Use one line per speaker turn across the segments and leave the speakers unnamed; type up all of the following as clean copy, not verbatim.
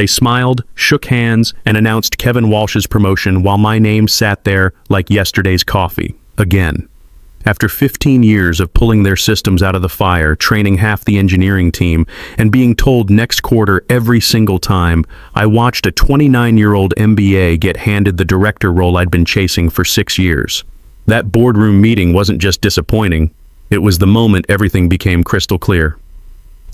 They smiled, shook hands, and announced Kevin Walsh's promotion while my name sat there like yesterday's coffee, again. After 15 years of pulling their systems out of the fire, training half the engineering team, and being told next quarter every single time, I watched a 29-year-old MBA get handed the director role I'd been chasing for 6 years. That boardroom meeting wasn't just disappointing, it was the moment everything became crystal clear.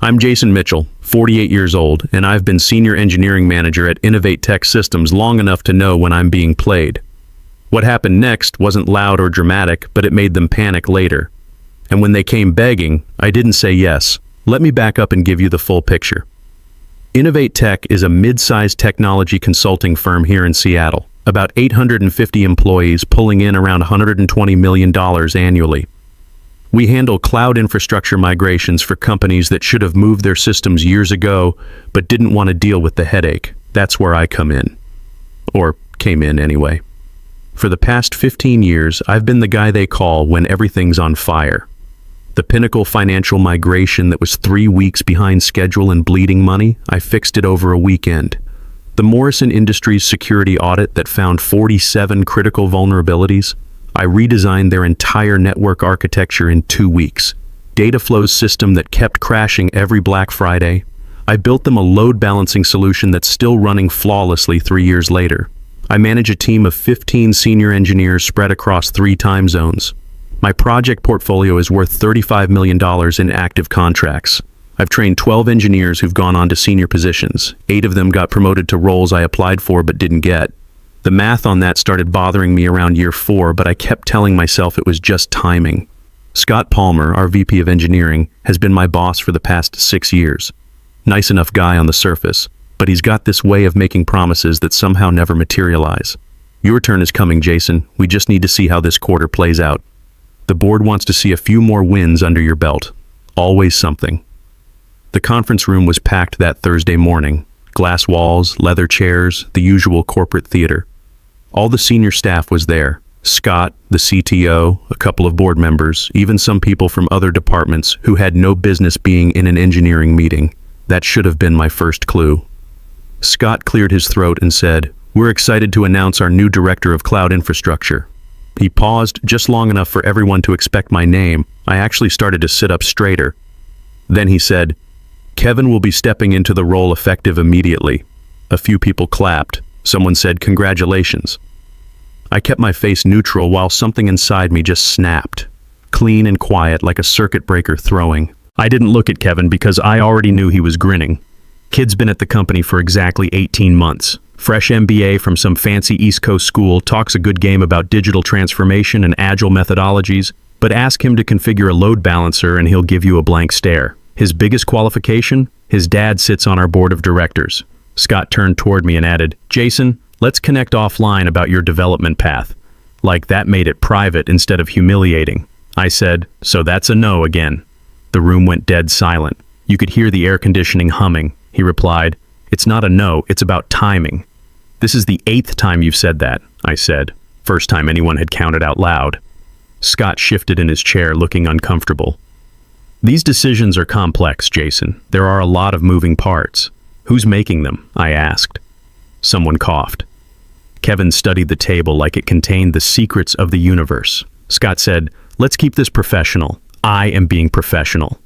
I'm Jason Mitchell, 48 years old, and I've been Senior Engineering Manager at Innovate Tech Systems long enough to know when I'm being played. What happened next wasn't loud or dramatic, but it made them panic later. And when they came begging, I didn't say yes. Let me back up and give you the full picture. Innovate Tech is a mid-sized technology consulting firm here in Seattle, about 850 employees pulling in around $120 million annually. We handle cloud infrastructure migrations for companies that should have moved their systems years ago, but didn't want to deal with the headache. That's where I come in. Or came in anyway. For the past 15 years, I've been the guy they call when everything's on fire. The Pinnacle financial migration that was 3 weeks behind schedule and bleeding money, I fixed it over a weekend. The Morrison Industries security audit that found 47 critical vulnerabilities, I redesigned their entire network architecture in 2 weeks. Dataflow's system that kept crashing every Black Friday, I built them a load balancing solution that's still running flawlessly 3 years later. I manage a team of 15 senior engineers spread across 3 time zones. My project portfolio is worth $35 million in active contracts. I've trained 12 engineers who've gone on to senior positions. 8 of them got promoted to roles I applied for but didn't get. The math on that started bothering me around year 4, but I kept telling myself it was just timing. Scott Palmer, our VP of Engineering, has been my boss for the past 6 years. Nice enough guy on the surface, but he's got this way of making promises that somehow never materialize. Your turn is coming, Jason. We just need to see how this quarter plays out. The board wants to see a few more wins under your belt. Always something. The conference room was packed that Thursday morning. Glass walls, leather chairs, the usual corporate theater. All the senior staff was there. Scott, the CTO, a couple of board members, even some people from other departments who had no business being in an engineering meeting. That should have been my first clue. Scott cleared his throat and said, "We're excited to announce our new Director of Cloud Infrastructure." He paused just long enough for everyone to expect my name. I actually started to sit up straighter. Then he said, "Kevin will be stepping into the role effective immediately." A few people clapped. Someone said, "Congratulations." I kept my face neutral while something inside me just snapped. Clean and quiet like a circuit breaker throwing. I didn't look at Kevin because I already knew he was grinning. Kid's been at the company for exactly 18 months. Fresh MBA from some fancy East Coast school, talks a good game about digital transformation and agile methodologies, but ask him to configure a load balancer and he'll give you a blank stare. His biggest qualification? His dad sits on our board of directors. Scott turned toward me and added, "Jason, let's connect offline about your development path." Like that made it private instead of humiliating. I said, "So that's a no again." The room went dead silent. You could hear the air conditioning humming. He replied, "It's not a no, it's about timing." "This is the 8th time you've said that," I said. First time anyone had counted out loud. Scott shifted in his chair, looking uncomfortable. "These decisions are complex, Jason. There are a lot of moving parts. Who's making them?" I asked. Someone coughed. Kevin studied the table like it contained the secrets of the universe. Scott said, "Let's keep this professional. I am being professional.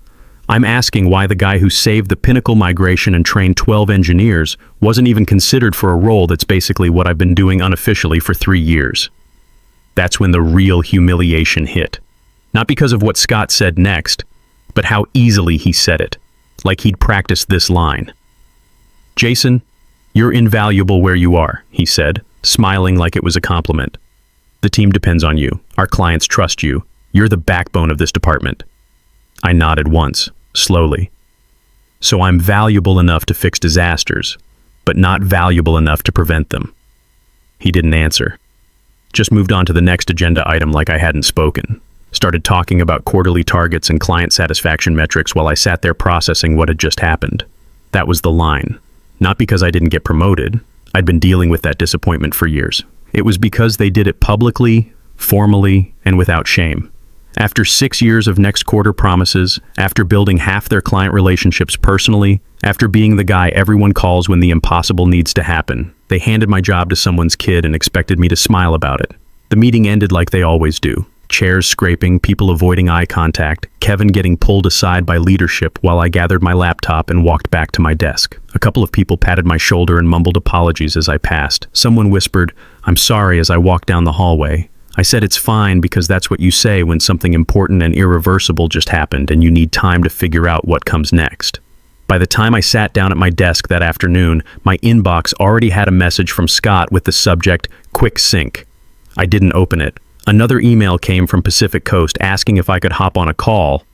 I'm asking why the guy who saved the Pinnacle migration and trained 12 engineers wasn't even considered for a role that's basically what I've been doing unofficially for 3 years. That's when the real humiliation hit. Not because of what Scott said next, but how easily he said it. Like he'd practiced this line. "Jason, you're invaluable where you are," he said, smiling like it was a compliment. "The team depends on you. Our clients trust you. You're the backbone of this department." I nodded once, slowly. "So I'm valuable enough to fix disasters, but not valuable enough to prevent them." He didn't answer. Just moved on to the next agenda item like I hadn't spoken. Started talking about quarterly targets and client satisfaction metrics while I sat there processing what had just happened. That was the line. Not because I didn't get promoted. I'd been dealing with that disappointment for years. It was because they did it publicly, formally, and without shame. After 6 years of next quarter promises, after building half their client relationships personally, after being the guy everyone calls when the impossible needs to happen, they handed my job to someone's kid and expected me to smile about it. The meeting ended like they always do. Chairs scraping, people avoiding eye contact, Kevin getting pulled aside by leadership while I gathered my laptop and walked back to my desk. A couple of people patted my shoulder and mumbled apologies as I passed. Someone whispered, "I'm sorry," as I walked down the hallway. I said it's fine because that's what you say when something important and irreversible just happened and you need time to figure out what comes next. By the time I sat down at my desk that afternoon, my inbox already had a message from Scott with the subject, "Quick Sync." I didn't open it. Another email came from Pacific Coast asking if I could hop on a call.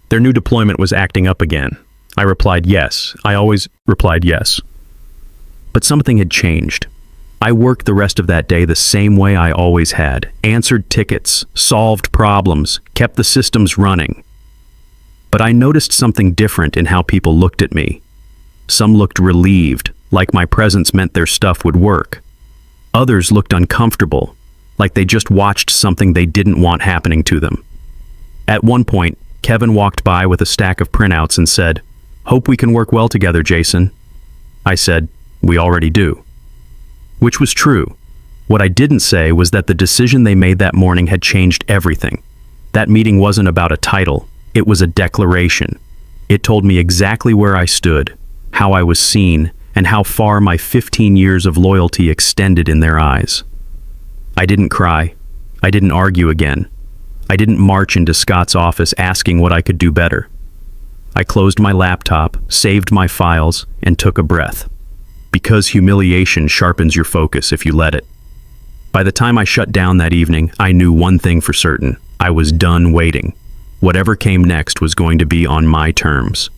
Their new deployment was acting up again. I replied yes. I always replied yes. But something had changed. I worked the rest of that day the same way I always had. Answered tickets, solved problems, kept the systems running. But I noticed something different in how people looked at me. Some looked relieved, like my presence meant their stuff would work. Others looked uncomfortable, like they just watched something they didn't want happening to them. At one point, Kevin walked by with a stack of printouts and said, "Hope we can work well together, Jason." I said, "We already do." Which was true. What I didn't say was that the decision they made that morning had changed everything. That meeting wasn't about a title, it was a declaration. It told me exactly where I stood, how I was seen, and how far my 15 years of loyalty extended in their eyes. I didn't cry. I didn't argue again. I didn't march into Scott's office asking what I could do better. I closed my laptop, saved my files, and took a breath. Because humiliation sharpens your focus if you let it. By the time I shut down that evening, I knew one thing for certain. I was done waiting. Whatever came next was going to be on my terms.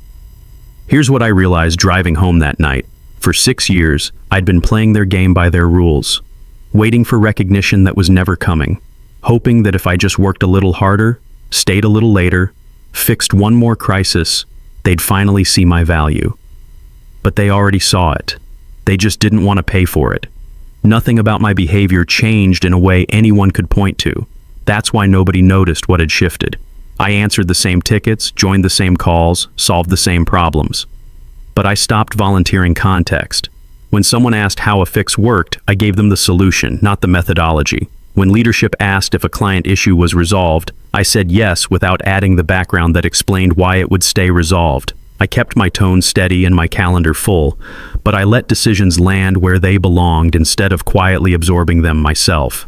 Here's what I realized driving home that night. For 6 years, I'd been playing their game by their rules. Waiting for recognition that was never coming, hoping that if I just worked a little harder, stayed a little later, fixed one more crisis, they'd finally see my value. But they already saw it. They just didn't want to pay for it. Nothing about my behavior changed in a way anyone could point to. That's why nobody noticed what had shifted. I answered the same tickets, joined the same calls, solved the same problems. But I stopped volunteering context. When someone asked how a fix worked, I gave them the solution, not the methodology. When leadership asked if a client issue was resolved, I said yes without adding the background that explained why it would stay resolved. I kept my tone steady and my calendar full, but I let decisions land where they belonged instead of quietly absorbing them myself.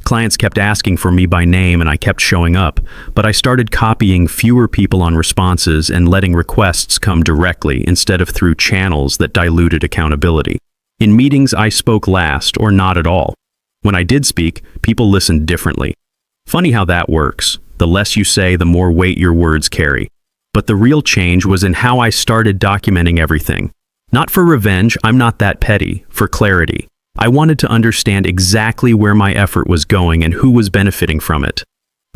Clients kept asking for me by name and I kept showing up, but I started copying fewer people on responses and letting requests come directly instead of through channels that diluted accountability. In meetings, I spoke last or not at all. When I did speak, people listened differently. Funny how that works. The less you say, the more weight your words carry. But the real change was in how I started documenting everything. Not for revenge, I'm not that petty, for clarity. I wanted to understand exactly where my effort was going and who was benefiting from it.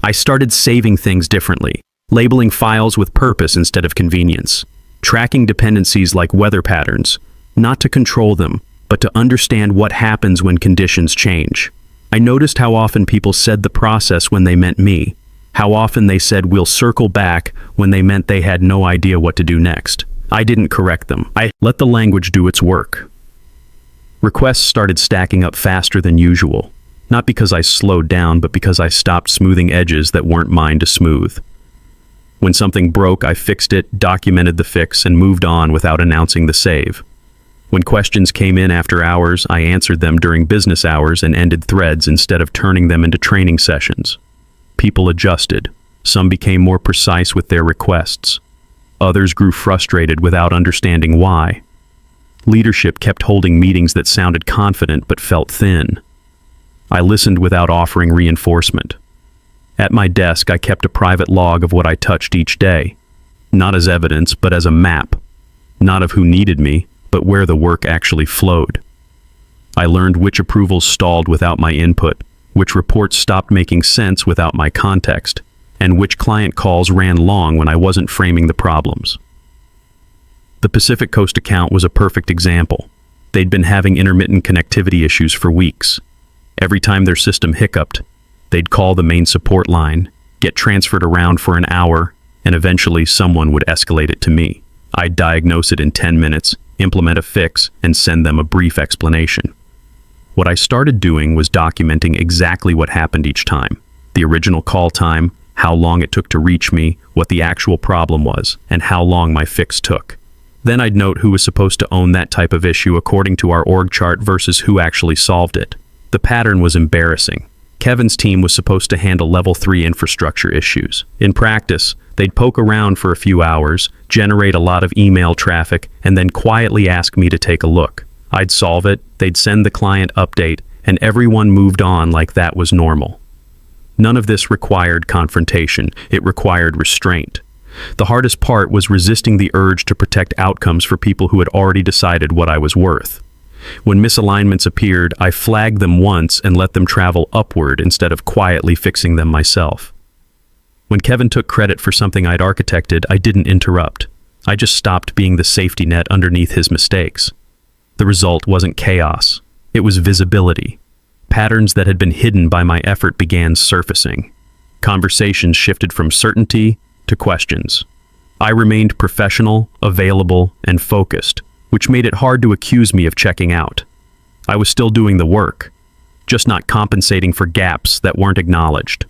I started saving things differently, labeling files with purpose instead of convenience, tracking dependencies like weather patterns, not to control them, but to understand what happens when conditions change. I noticed how often people said the process when they meant me, how often they said we'll circle back when they meant they had no idea what to do next. I didn't correct them. I let the language do its work. Requests started stacking up faster than usual, not because I slowed down, but because I stopped smoothing edges that weren't mine to smooth. When something broke, I fixed it, documented the fix, and moved on without announcing the save. When questions came in after hours, I answered them during business hours and ended threads instead of turning them into training sessions. People adjusted. Some became more precise with their requests. Others grew frustrated without understanding why. Leadership kept holding meetings that sounded confident but felt thin. I listened without offering reinforcement. At my desk, I kept a private log of what I touched each day, not as evidence, but as a map, not of who needed me, but where the work actually flowed. I learned which approvals stalled without my input, which reports stopped making sense without my context, and which client calls ran long when I wasn't framing the problems. The Pacific Coast account was a perfect example. They'd been having intermittent connectivity issues for weeks. Every time their system hiccuped, they'd call the main support line, get transferred around for an hour, and eventually someone would escalate it to me. I'd diagnose it in 10 minutes, implement a fix, and send them a brief explanation. What I started doing was documenting exactly what happened each time. The original call time, how long it took to reach me, what the actual problem was, and how long my fix took. Then I'd note who was supposed to own that type of issue according to our org chart versus who actually solved it. The pattern was embarrassing. Kevin's team was supposed to handle level 3 infrastructure issues. In practice, they'd poke around for a few hours, generate a lot of email traffic, and then quietly ask me to take a look. I'd solve it, they'd send the client update, and everyone moved on like that was normal. None of this required confrontation, it required restraint. The hardest part was resisting the urge to protect outcomes for people who had already decided what I was worth. When misalignments appeared, I flagged them once and let them travel upward instead of quietly fixing them myself. When Kevin took credit for something I'd architected, I didn't interrupt. I just stopped being the safety net underneath his mistakes. The result wasn't chaos. It was visibility. Patterns that had been hidden by my effort began surfacing. Conversations shifted from certainty to questions. I remained professional, available, and focused, which made it hard to accuse me of checking out. I was still doing the work, just not compensating for gaps that weren't acknowledged.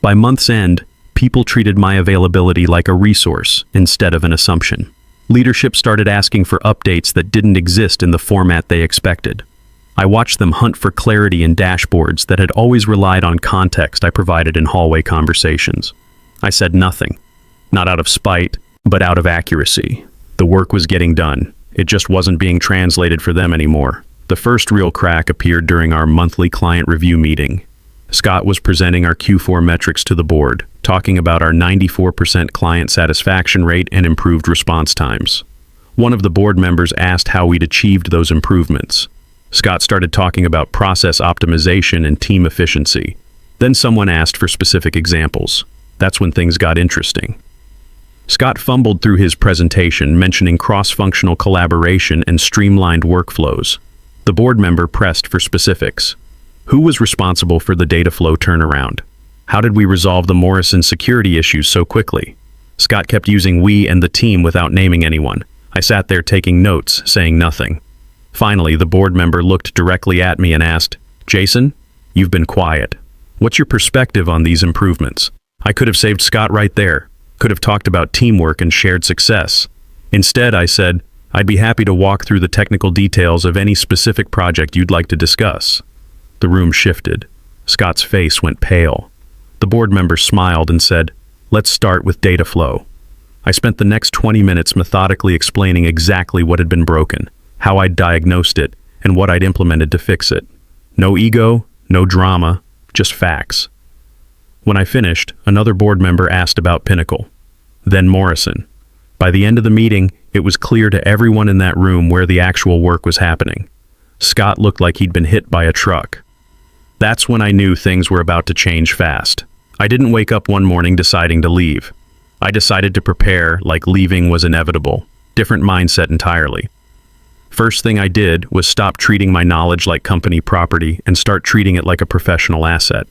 By month's end, people treated my availability like a resource instead of an assumption. Leadership started asking for updates that didn't exist in the format they expected. I watched them hunt for clarity in dashboards that had always relied on context I provided in hallway conversations. I said nothing, not out of spite, but out of accuracy. The work was getting done. It just wasn't being translated for them anymore. The first real crack appeared during our monthly client review meeting. Scott was presenting our Q4 metrics to the board, talking about our 94% client satisfaction rate and improved response times. One of the board members asked how we'd achieved those improvements. Scott started talking about process optimization and team efficiency. Then someone asked for specific examples. That's when things got interesting. Scott fumbled through his presentation, mentioning cross-functional collaboration and streamlined workflows. The board member pressed for specifics. Who was responsible for the data flow turnaround? How did we resolve the Morrison security issues so quickly? Scott kept using we and the team without naming anyone. I sat there taking notes, saying nothing. Finally, the board member looked directly at me and asked, "Jason, you've been quiet. What's your perspective on these improvements?" I could have saved Scott right there. Could have talked about teamwork and shared success. Instead, I said, "I'd be happy to walk through the technical details of any specific project you'd like to discuss." The room shifted. Scott's face went pale. The board member smiled and said, "Let's start with data flow." I spent the next 20 minutes methodically explaining exactly what had been broken, how I'd diagnosed it, and what I'd implemented to fix it. No ego, no drama, just facts. When I finished, another board member asked about Pinnacle, then Morrison. By the end of the meeting, it was clear to everyone in that room where the actual work was happening. Scott looked like he'd been hit by a truck. That's when I knew things were about to change fast. I didn't wake up one morning deciding to leave. I decided to prepare like leaving was inevitable. Different mindset entirely. First thing I did was stop treating my knowledge like company property and start treating it like a professional asset.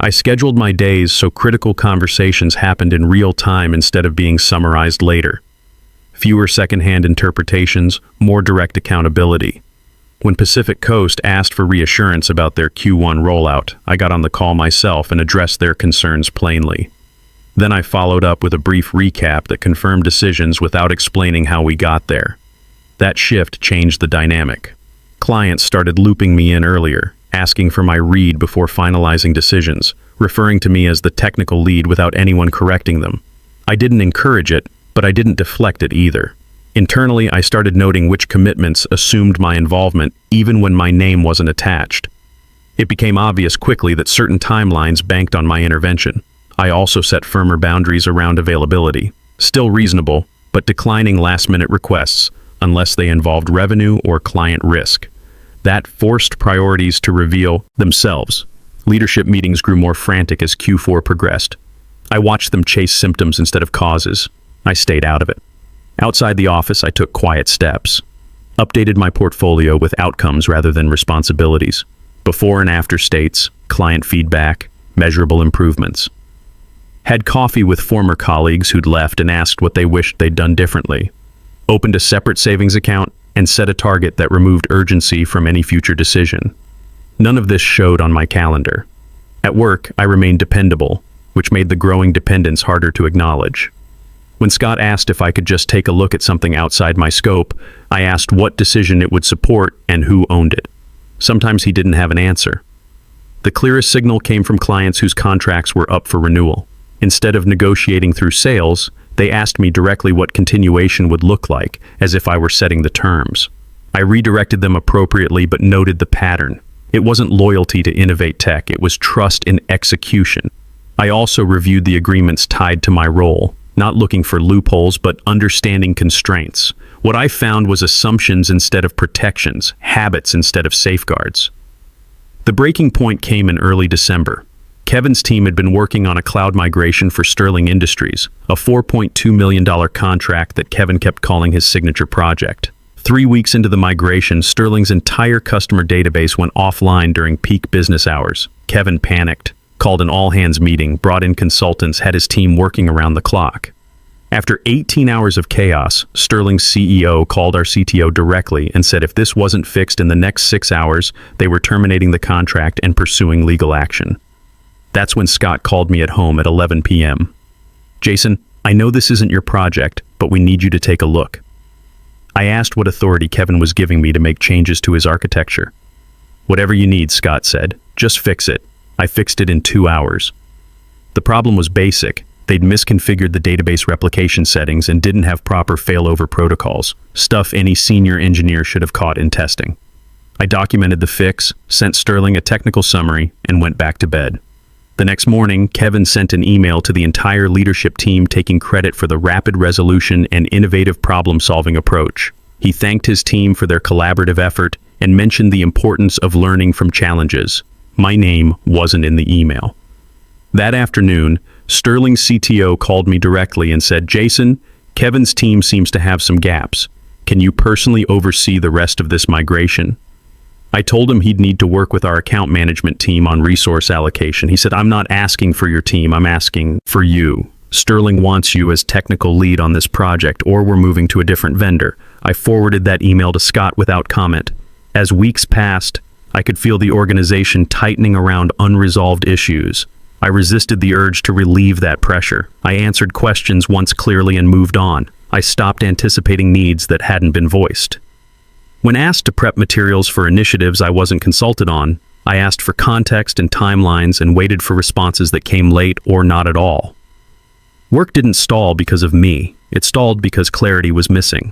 I scheduled my days so critical conversations happened in real time instead of being summarized later. Fewer secondhand interpretations, more direct accountability. When Pacific Coast asked for reassurance about their Q1 rollout, I got on the call myself and addressed their concerns plainly. Then I followed up with a brief recap that confirmed decisions without explaining how we got there. That shift changed the dynamic. Clients started looping me in earlier, asking for my read before finalizing decisions, referring to me as the technical lead without anyone correcting them. I didn't encourage it, but I didn't deflect it either. Internally, I started noting which commitments assumed my involvement even when my name wasn't attached. It became obvious quickly that certain timelines banked on my intervention. I also set firmer boundaries around availability, still reasonable, but declining last-minute requests unless they involved revenue or client risk. That forced priorities to reveal themselves. Leadership meetings grew more frantic as Q4 progressed. I watched them chase symptoms instead of causes. I stayed out of it. Outside the office, I took quiet steps. Updated my portfolio with outcomes rather than responsibilities. Before and after states, client feedback, measurable improvements. Had coffee with former colleagues who'd left and asked what they wished they'd done differently. Opened a separate savings account and set a target that removed urgency from any future decision. None of this showed on my calendar. At work, I remained dependable, which made the growing dependence harder to acknowledge. When Scott asked if I could just take a look at something outside my scope, I asked what decision it would support and who owned it. Sometimes he didn't have an answer. The clearest signal came from clients whose contracts were up for renewal. Instead of negotiating through sales, they asked me directly what continuation would look like, as if I were setting the terms. I redirected them appropriately but noted the pattern. It wasn't loyalty to Innovate Tech, it was trust in execution. I also reviewed the agreements tied to my role, not looking for loopholes but understanding constraints. What I found was assumptions instead of protections, habits instead of safeguards. The breaking point came in early December. Kevin's team had been working on a cloud migration for Sterling Industries, a $4.2 million contract that Kevin kept calling his signature project. 3 weeks into the migration, Sterling's entire customer database went offline during peak business hours. Kevin panicked, called an all-hands meeting, brought in consultants, had his team working around the clock. After 18 hours of chaos, Sterling's CEO called our CTO directly and said if this wasn't fixed in the next 6 hours, they were terminating the contract and pursuing legal action. That's when Scott called me at home at 11 p.m. "Jason, I know this isn't your project, but we need you to take a look." I asked what authority Kevin was giving me to make changes to his architecture. "Whatever you need," Scott said. "Just fix it." I fixed it in 2 hours. The problem was basic. They'd misconfigured the database replication settings and didn't have proper failover protocols, stuff any senior engineer should have caught in testing. I documented the fix, sent Sterling a technical summary, and went back to bed. The next morning, Kevin sent an email to the entire leadership team taking credit for the rapid resolution and innovative problem-solving approach. He thanked his team for their collaborative effort and mentioned the importance of learning from challenges. My name wasn't in the email. That afternoon, Sterling's CTO called me directly and said, "Jason, Kevin's team seems to have some gaps. Can you personally oversee the rest of this migration?" I told him he'd need to work with our account management team on resource allocation. He said, "I'm not asking for your team, I'm asking for you. Sterling wants you as technical lead on this project, or we're moving to a different vendor." I forwarded that email to Scott without comment. As weeks passed, I could feel the organization tightening around unresolved issues. I resisted the urge to relieve that pressure. I answered questions once clearly and moved on. I stopped anticipating needs that hadn't been voiced. When asked to prep materials for initiatives I wasn't consulted on, I asked for context and timelines and waited for responses that came late or not at all. Work didn't stall because of me. It stalled because clarity was missing.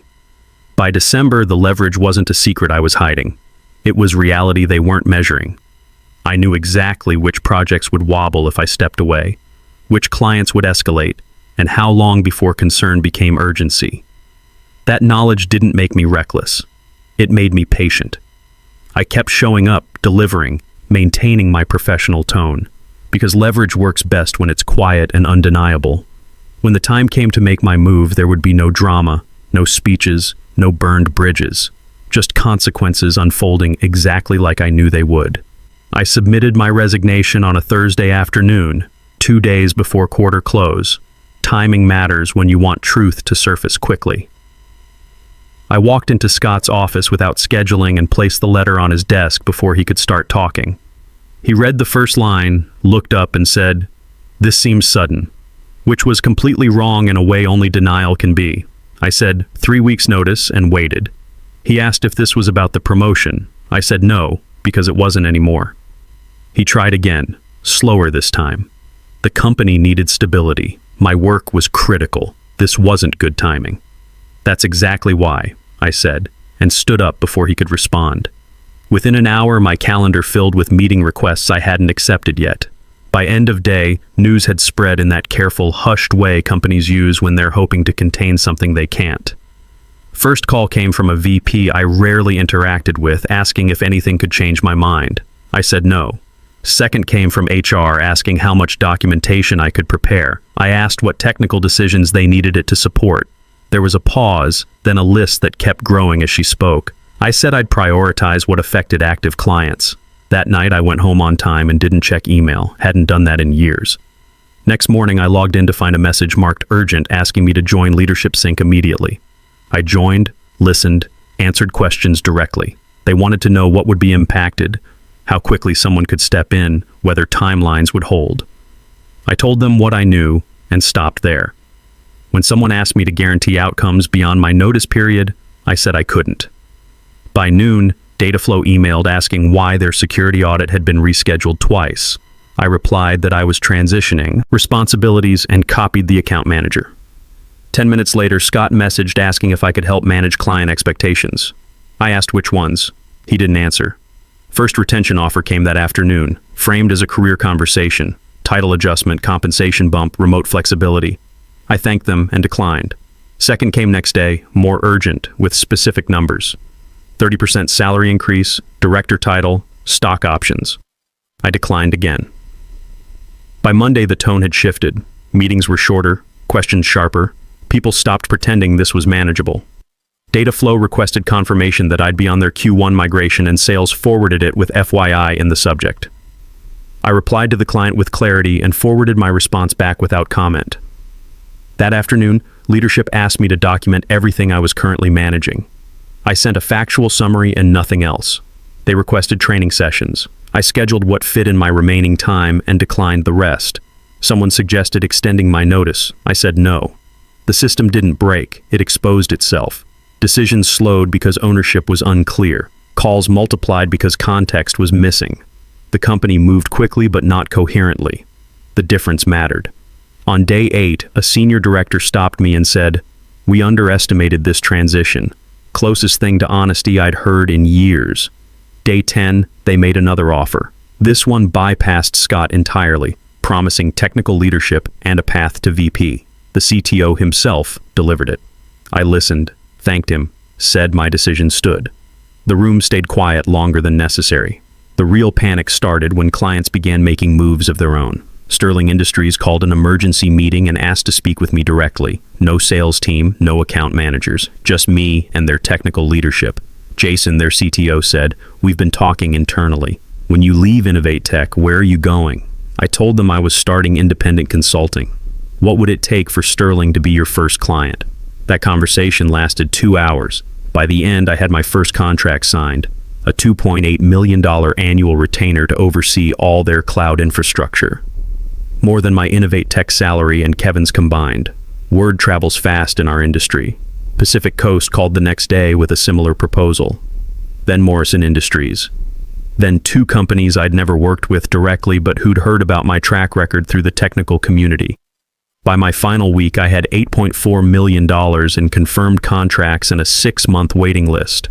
By December, the leverage wasn't a secret I was hiding. It was reality they weren't measuring. I knew exactly which projects would wobble if I stepped away, which clients would escalate, and how long before concern became urgency. That knowledge didn't make me reckless. It made me patient. I kept showing up, delivering, maintaining my professional tone, because leverage works best when it's quiet and undeniable. When the time came to make my move, there would be no drama, no speeches, no burned bridges, just consequences unfolding exactly like I knew they would. I submitted my resignation on a Thursday afternoon, 2 days before quarter close. Timing matters when you want truth to surface quickly. I walked into Scott's office without scheduling and placed the letter on his desk before he could start talking. He read the first line, looked up and said, "This seems sudden," which was completely wrong in a way only denial can be. I said, 3 weeks notice, and waited. He asked if this was about the promotion. I said no, because it wasn't anymore. He tried again, slower this time. The company needed stability. My work was critical. This wasn't good timing. "That's exactly why," I said, and stood up before he could respond. Within an hour, my calendar filled with meeting requests I hadn't accepted yet. By end of day, news had spread in that careful, hushed way companies use when they're hoping to contain something they can't. First call came from a VP I rarely interacted with, asking if anything could change my mind. I said no. Second came from HR asking how much documentation I could prepare. I asked what technical decisions they needed it to support. There was a pause, then a list that kept growing as she spoke. I said I'd prioritize what affected active clients. That night I went home on time and didn't check email, hadn't done that in years. Next morning, I logged in to find a message marked urgent asking me to join Leadership Sync immediately. I joined, listened, answered questions directly. They wanted to know what would be impacted, how quickly someone could step in, whether timelines would hold. I told them what I knew and stopped there. When someone asked me to guarantee outcomes beyond my notice period, I said I couldn't. By noon, Dataflow emailed asking why their security audit had been rescheduled twice. I replied that I was transitioning responsibilities and copied the account manager. 10 minutes later, Scott messaged asking if I could help manage client expectations. I asked which ones. He didn't answer. First retention offer came that afternoon, framed as a career conversation, title adjustment, compensation bump, remote flexibility. I thanked them and declined. Second came next day, more urgent, with specific numbers. 30% salary increase, director title, stock options. I declined again. By Monday, the tone had shifted. Meetings were shorter, questions sharper. People stopped pretending this was manageable. Dataflow requested confirmation that I'd be on their Q1 migration, and sales forwarded it with FYI in the subject. I replied to the client with clarity and forwarded my response back without comment. That afternoon, leadership asked me to document everything I was currently managing. I sent a factual summary and nothing else. They requested training sessions. I scheduled what fit in my remaining time and declined the rest. Someone suggested extending my notice. I said no. The system didn't break, it exposed itself. Decisions slowed because ownership was unclear. Calls multiplied because context was missing. The company moved quickly but not coherently. The difference mattered. On day 8, a senior director stopped me and said, "We underestimated this transition. Closest thing to honesty I'd heard in years." Day 10, they made another offer. This one bypassed Scott entirely, promising technical leadership and a path to VP. The CTO himself delivered it. I listened, thanked him, said my decision stood. The room stayed quiet longer than necessary. The real panic started when clients began making moves of their own. Sterling Industries called an emergency meeting and asked to speak with me directly. No sales team, no account managers, just me and their technical leadership. Jason, their CTO, said, "We've been talking internally. When you leave Innovate Tech, where are you going?" I told them I was starting independent consulting. What would it take for Sterling to be your first client? That conversation lasted 2 hours. By the end, I had my first contract signed, a $2.8 million annual retainer to oversee all their cloud infrastructure. More than my Innovate Tech salary and Kevin's combined. Word travels fast in our industry. Pacific Coast called the next day with a similar proposal. Then Morrison Industries. Then 2 companies I'd never worked with directly but who'd heard about my track record through the technical community. By my final week, I had $8.4 million in confirmed contracts and a 6-month waiting list.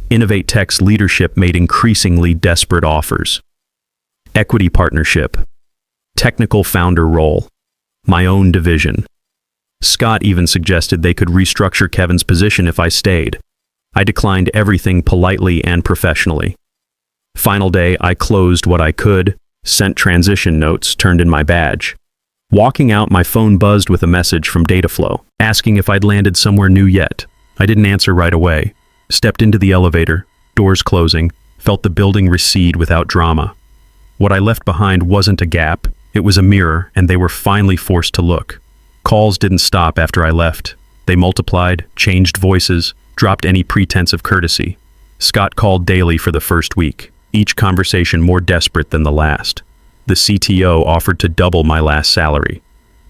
Innovate Tech's leadership made increasingly desperate offers. Equity partnership. Technical founder role. My own division. Scott even suggested they could restructure Kevin's position if I stayed. I declined everything politely and professionally. Final day, I closed what I could, sent transition notes, turned in my badge. Walking out, my phone buzzed with a message from Dataflow, asking if I'd landed somewhere new yet. I didn't answer right away. Stepped into the elevator, doors closing, felt the building recede without drama. What I left behind wasn't a gap, it was a mirror, and they were finally forced to look. Calls didn't stop after I left. They multiplied, changed voices, dropped any pretense of courtesy. Scott called daily for the first week, each conversation more desperate than the last. The CTO offered to double my last salary.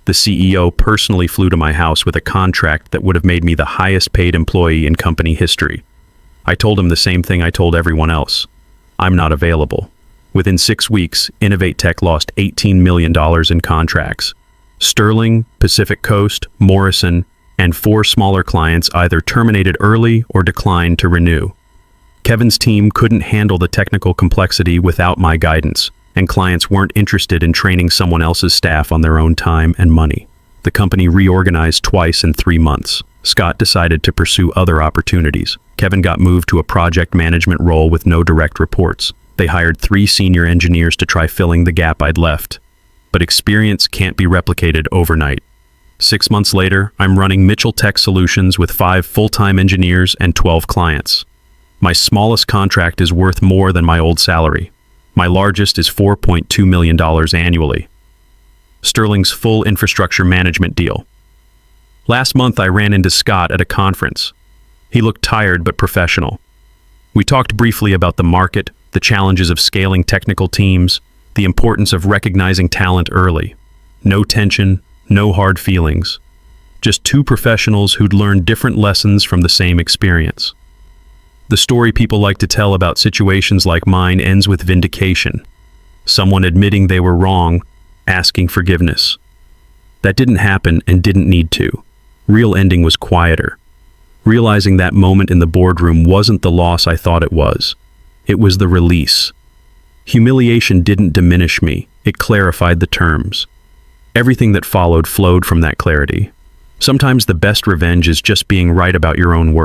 The CEO personally flew to my house with a contract that would have made me the highest paid employee in company history. I told him the same thing I told everyone else. I'm not available. Within 6 weeks, Innovate Tech lost $18 million in contracts. Sterling, Pacific Coast, Morrison, and 4 smaller clients either terminated early or declined to renew. Kevin's team couldn't handle the technical complexity without my guidance, and clients weren't interested in training someone else's staff on their own time and money. The company reorganized twice in 3 months. Scott decided to pursue other opportunities. Kevin got moved to a project management role with no direct reports. They hired 3 senior engineers to try filling the gap I'd left. But experience can't be replicated overnight. 6 months later, I'm running Mitchell Tech Solutions with 5 full-time engineers and 12 clients. My smallest contract is worth more than my old salary. My largest is $4.2 million annually. Sterling's full infrastructure management deal. Last month, I ran into Scott at a conference. He looked tired but professional. We talked briefly about the market, the challenges of scaling technical teams, the importance of recognizing talent early. No tension, no hard feelings. Just two professionals who'd learned different lessons from the same experience. The story people like to tell about situations like mine ends with vindication. Someone admitting they were wrong, asking forgiveness. That didn't happen and didn't need to. Real ending was quieter. Realizing that moment in the boardroom wasn't the loss I thought it was. It was the release. Humiliation didn't diminish me, it clarified the terms. Everything that followed flowed from that clarity. Sometimes the best revenge is just being right about your own worth.